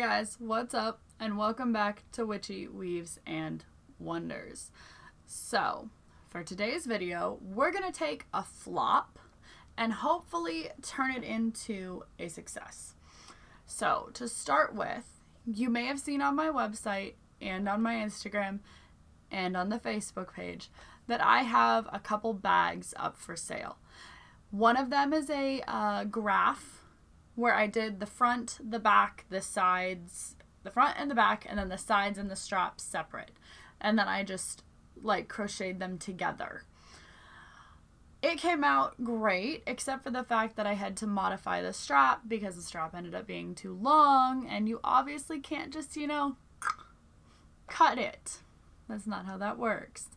guys, what's up? And welcome back to Witchy Weaves and Wonders. So, for today's video, we're going to take a flop and hopefully turn it into a success. So, to start with, you may have seen on my website and on my Instagram and on the Facebook page that I have a couple bags up for sale. One of them is a graph where I did the front, the back, the sides, the front and the back, and then the sides and the straps separate. And then I just like crocheted them together. It came out great, except for the fact that I had to modify the strap because the strap ended up being too long, and you obviously can't just, cut it. That's not how that works.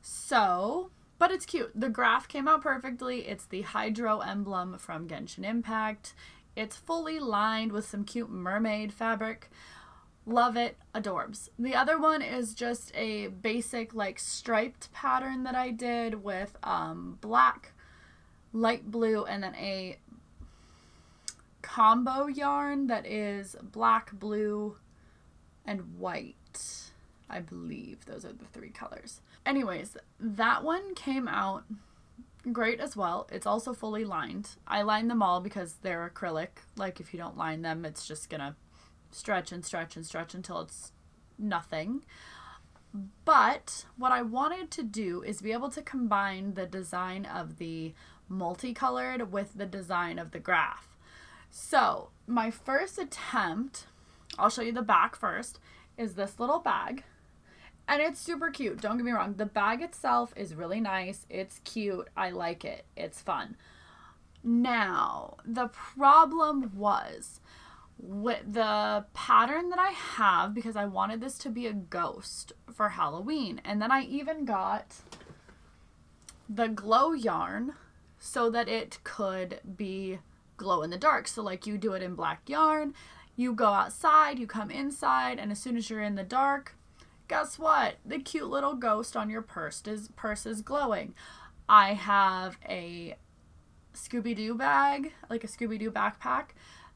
So, but it's cute. The graph came out perfectly. It's the Hydro emblem from Genshin Impact. It's fully lined with some cute mermaid fabric. Love it. Adorbs. The other one is just a basic like striped pattern that I did with black, light blue, and then a combo yarn that is black, blue, and white. I believe those are the three colors. Anyways, that one came out great as well. It's also fully lined. I lined them all because they're acrylic. Like if you don't line them, it's just gonna stretch and stretch and stretch until it's nothing. But what I wanted to do is be able to combine the design of the multicolored with the design of the graph. So my first attempt, I'll show you the back first, is this little bag. And it's super cute. Don't get me wrong. The bag itself is really nice. It's cute. I like it. It's fun. Now, the problem was with the pattern that I have, because I wanted this to be a ghost for Halloween. And then I even got the glow yarn so that it could be glow in the dark. So like you do it in black yarn, you go outside, you come inside, and as soon as you're in the dark, guess what? The cute little ghost on your purse is glowing. I have a Scooby-Doo bag, like a Scooby-Doo backpack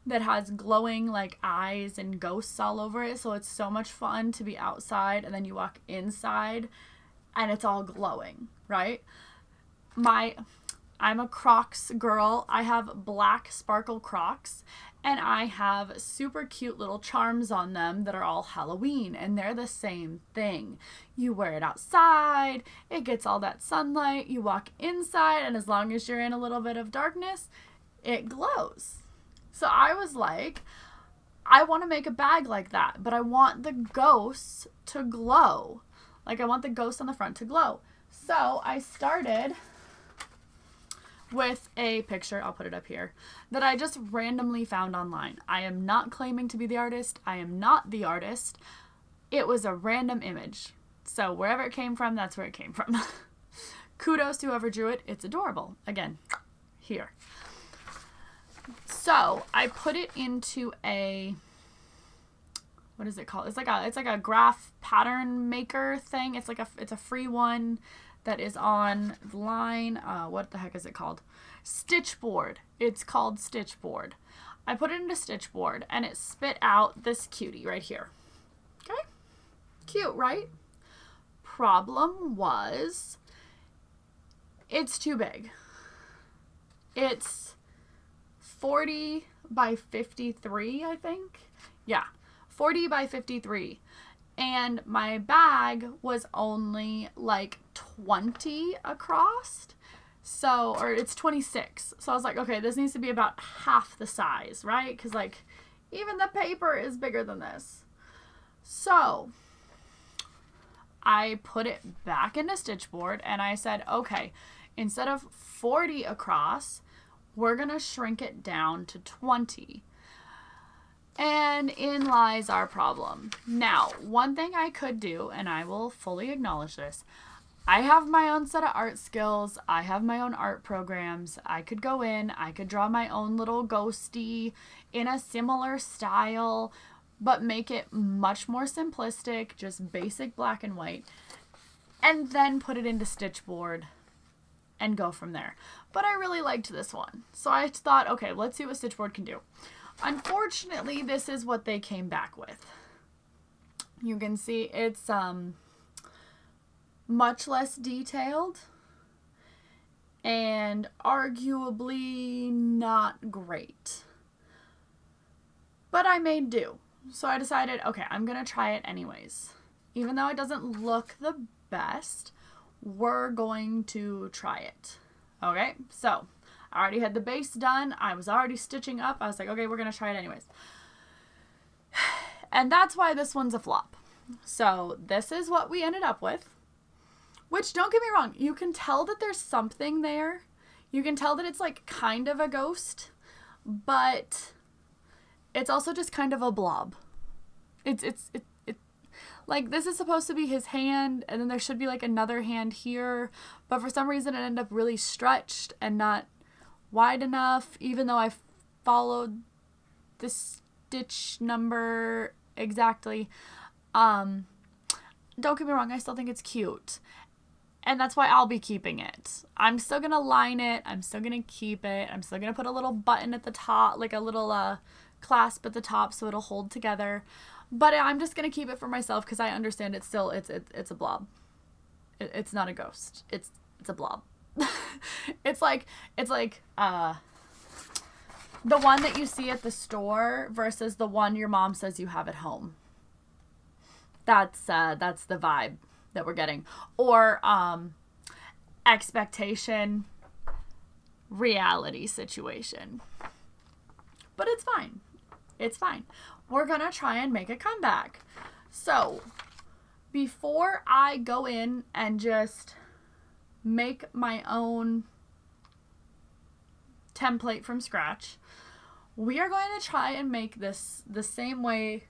that has glowing like eyes and ghosts all over it. So it's so much fun to be outside and then you walk inside and it's all glowing, right? I'm a Crocs girl. I have black sparkle Crocs. And I have super cute little charms on them that are all Halloween. And they're the same thing. You wear it outside. It gets all that sunlight. You walk inside. And as long as you're in a little bit of darkness, it glows. So I was like, I want to make a bag like that. But I want the ghosts to glow. Like I want the ghosts on the front to glow. So I started with a picture, I'll put it up here, that I just randomly found online. I am not claiming to be the artist. I am not the artist. It was a random image. So wherever it came from, that's where it came from. Kudos to whoever drew it. It's adorable. Again, here. So I put it into a, what is it called? It's like a graph pattern maker thing. It's a free one that is online. What the heck is it called? Stitchboard. It's called Stitchboard. I put it into Stitchboard and it spit out this cutie right here. Okay? Cute, right? Problem was, it's too big. It's 40 by 53, I think. Yeah, 40 by 53. And my bag was only like 20 across. So, or it's 26. So I was like, okay, this needs to be about half the size, right? Because like even the paper is bigger than this. So I put it back into Stitchboard and I said, okay, instead of 40 across, we're going to shrink it down to 20. And in lies our problem. Now, one thing I could do, and I will fully acknowledge this, I have my own set of art skills. I have my own art programs. I could go in, I could draw my own little ghosty in a similar style, but make it much more simplistic, just basic black and white, and then put it into Stitchboard and go from there. But I really liked this one. So I thought, okay, let's see what Stitchboard can do. Unfortunately, this is what they came back with. You can see it's much less detailed and arguably not great. But I made do. So I decided, okay, I'm going to try it anyways. Even though it doesn't look the best, we're going to try it. Okay, so I already had the base done. I was already stitching up. I was like, okay, we're going to try it anyways. And that's why this one's a flop. So this is what we ended up with. Which, don't get me wrong, you can tell that there's something there. You can tell that it's like kind of a ghost, but it's also just kind of a blob. It's like this is supposed to be his hand, and then there should be like another hand here, but for some reason it ended up really stretched and not wide enough, even though I followed the stitch number exactly. Don't get me wrong, I still think it's cute. And that's why I'll be keeping it. I'm still going to line it. I'm still going to keep it. I'm still going to put a little button at the top, like a little clasp at the top so it'll hold together. But I'm just going to keep it for myself because I understand it's still, it's a blob. It's not a ghost. It's a blob. It's like the one that you see at the store versus the one your mom says you have at home. That's the vibe that we're getting. Or expectation, reality situation. But it's fine. It's fine. We're gonna try and make a comeback. So before I go in and just make my own template from scratch, we are going to try and make this the same way.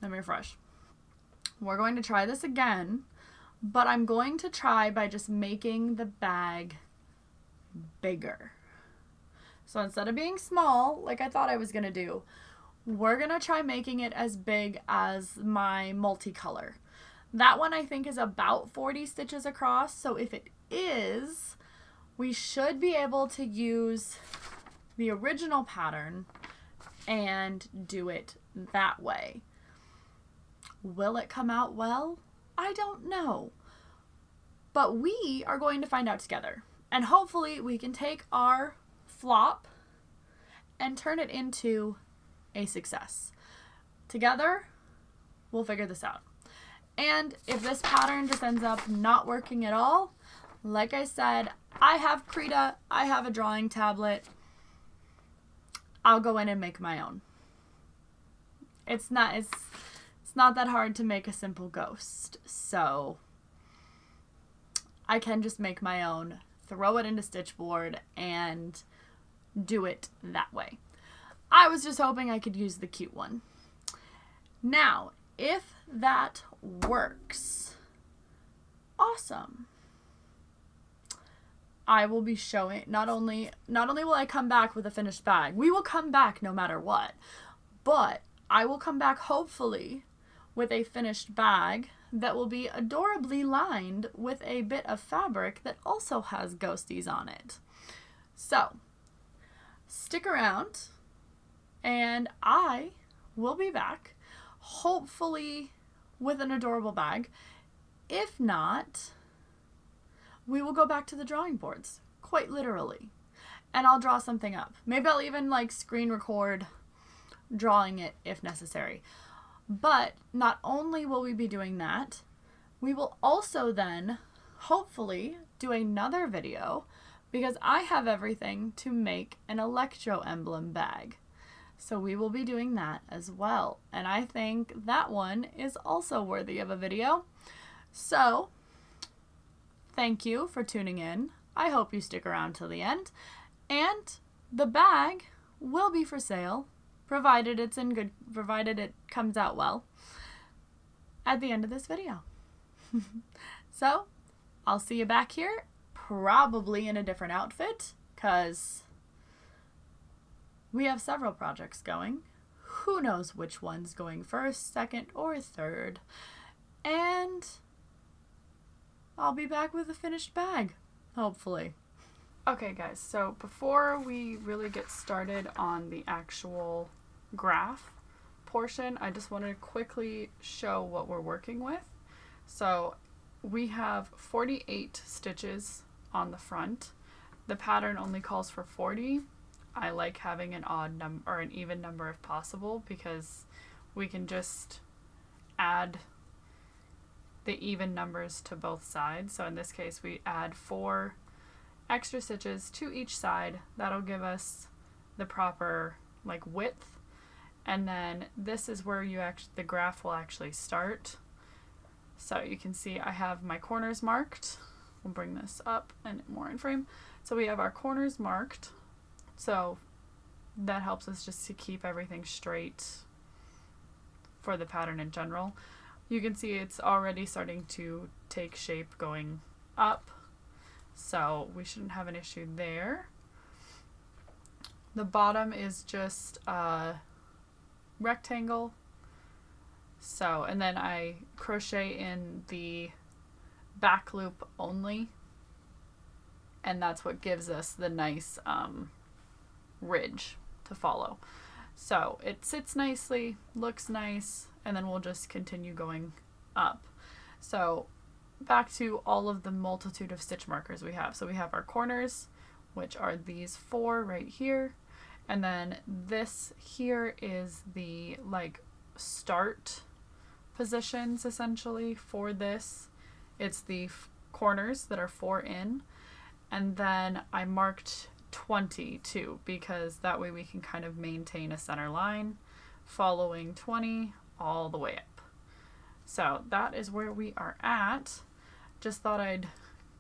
Let me refresh. We're going to try this again, but I'm going to try by just making the bag bigger. So instead of being small, like I thought I was going to do, we're going to try making it as big as my multicolor. That one I think is about 40 stitches across, so if it is, we should be able to use the original pattern and do it that way. Will it come out well? I don't know. But we are going to find out together. And hopefully we can take our flop and turn it into a success. Together, we'll figure this out. And if this pattern just ends up not working at all, like I said, I have Krita, I have a drawing tablet. I'll go in and make my own. It's not that hard to make a simple ghost, so I can just make my own, throw it into Stitchboard, and do it that way. I was just hoping I could use the cute one. Now, if that works, awesome. I will be showing, not only will I come back with a finished bag, we will come back no matter what, but I will come back hopefully with a finished bag that will be adorably lined with a bit of fabric that also has ghosties on it. So, stick around and I will be back, hopefully with an adorable bag. If not, we will go back to the drawing boards, quite literally, and I'll draw something up. Maybe I'll even like screen record drawing it if necessary. But not only will we be doing that, we will also then hopefully do another video because I have everything to make an electro emblem bag. So we will be doing that as well. And I think that one is also worthy of a video. So thank you for tuning in. I hope you stick around till the end. And the bag will be for sale, provided it comes out well, at the end of this video. So, I'll see you back here, probably in a different outfit, because we have several projects going. Who knows which one's going first, second, or third. And I'll be back with a finished bag, hopefully. Okay guys, so before we really get started on the actual graph portion, I just want to quickly show what we're working with. So we have 48 stitches on the front. The pattern only calls for 40. I like having an odd number or an even number if possible, because we can just add the even numbers to both sides. So in this case we add 4 extra stitches to each side. That'll give us the proper like width, and then this is where the graph will actually start. So you can see I have my corners marked. We'll bring this up and more in frame. So we have our corners marked, so that helps us just to keep everything straight for the pattern in general. You can see it's already starting to take shape going up, so we shouldn't have an issue there. The bottom is just a rectangle. So, and then I crochet in the back loop only, and that's what gives us the nice ridge to follow. So it sits nicely, looks nice, and then we'll just continue going up. So back to all of the multitude of stitch markers we have. So we have our corners, which are these 4 right here, and then this here is the like start positions essentially for this. It's the corners that are 4 in, and then I marked 20 too, because that way we can kind of maintain a center line following 20 all the way up. So that is where we are at. Just thought I'd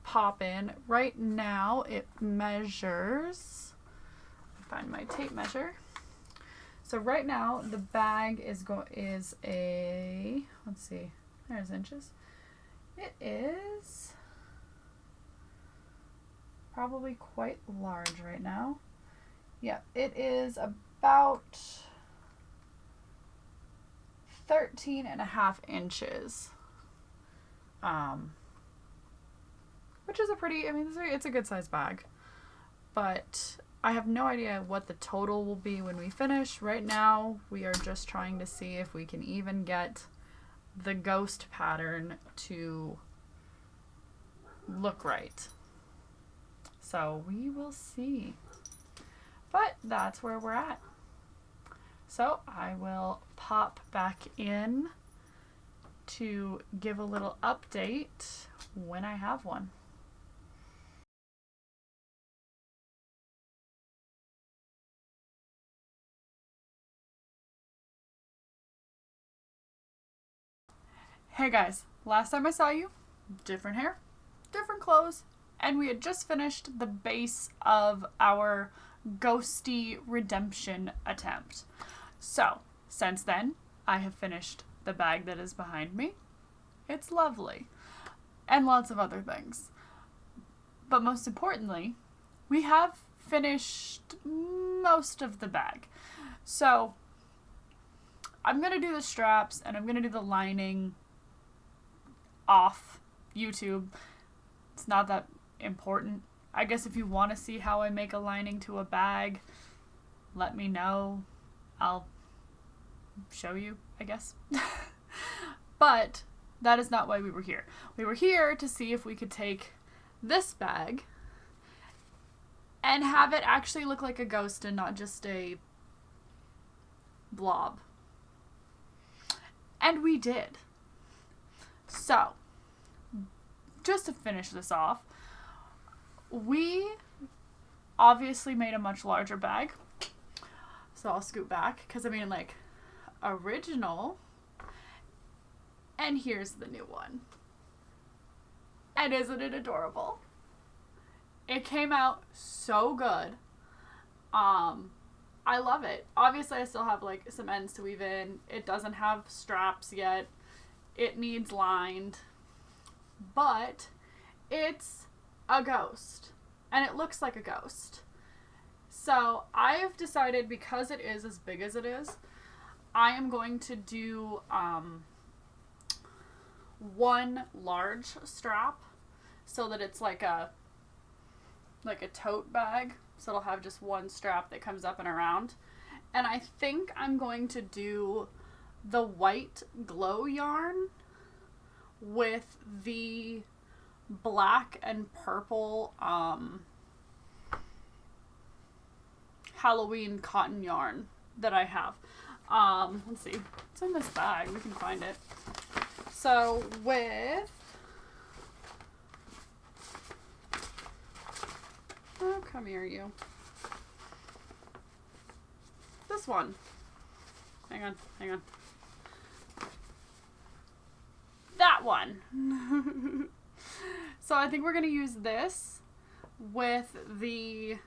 pop in. Right now it measures, find my tape measure. So right now the bag is a, let's see, there's inches. It is probably quite large right now. Yeah, it is about 13.5 inches. Which is a pretty, I mean, it's a good size bag. But I have no idea what the total will be when we finish. Right now, we are just trying to see if we can even get the ghost pattern to look right. So we will see. But that's where we're at. So I will pop back in to give a little update when I have one. Hey guys, last time I saw you, different hair, different clothes, and we had just finished the base of our ghosty redemption attempt. So, since then, I have finished the bag that is behind me. It's lovely. And lots of other things. But most importantly, we have finished most of the bag. So, I'm going to do the straps and I'm going to do the lining off YouTube. It's not that important. I guess if you want to see how I make a lining to a bag, let me know. I'll show you, I guess. But that is not why we were here. We were here to see if we could take this bag and have it actually look like a ghost and not just a blob. And we did. So, just to finish this off, we obviously made a much larger bag. So I'll scoot back, because I mean, like, original, and here's the new one. And isn't it adorable? It came out so good. I love it. Obviously I still have like some ends to weave in. It doesn't have straps yet. It needs lined, but it's a ghost and it looks like a ghost. So I have decided, because it is as big as it is, I am going to do one large strap so that it's like a like a tote bag. So it'll have just one strap that comes up and around. And I think I'm going to do the white glow yarn with the black and purple Halloween cotton yarn that I have. Let's see. It's in this bag. We can find it. So with... Oh, come here, you. This one. Hang on. That one. So I think we're going to use this with the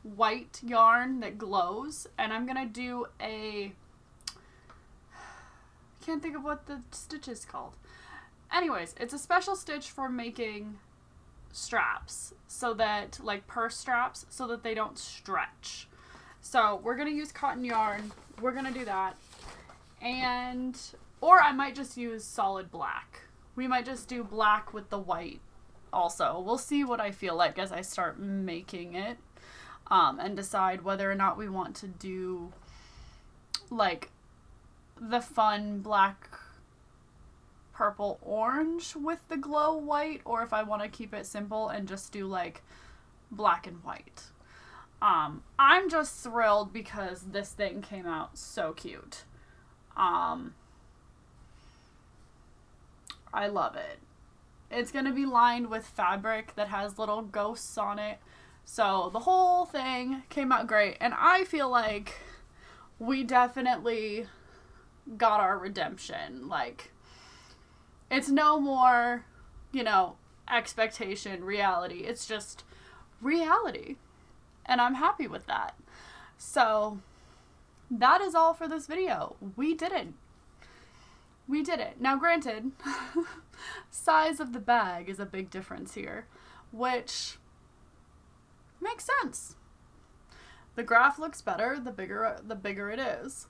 white yarn that glows. And I'm going to do a... I can't think of what the stitch is called. Anyways, it's a special stitch for making straps, so that, like purse straps, so that they don't stretch. So we're going to use cotton yarn. We're going to do that. And, or I might just use solid black. We might just do black with the white also. We'll see what I feel like as I start making it, and decide whether or not we want to do like the fun black, purple, orange with the glow white, or if I want to keep it simple and just do like black and white. I'm just thrilled because this thing came out so cute. I love it. It's going to be lined with fabric that has little ghosts on it. So the whole thing came out great. And I feel like we definitely got our redemption. Like, it's no more, you know, expectation, reality. It's just reality. And I'm happy with that. So that is all for this video. We did it. We did it. Now granted, size of the bag is a big difference here, which makes sense. The graph looks better the bigger it is.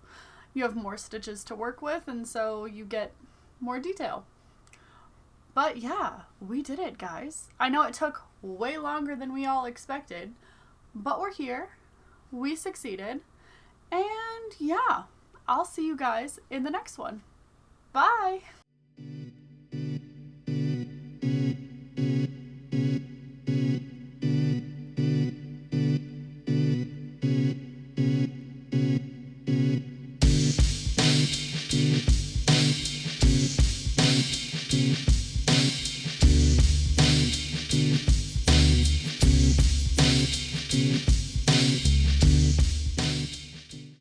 You have more stitches to work with, and so you get more detail. But yeah, we did it, guys. I know it took way longer than we all expected, but we're here. We succeeded. And yeah, I'll see you guys in the next one. Bye!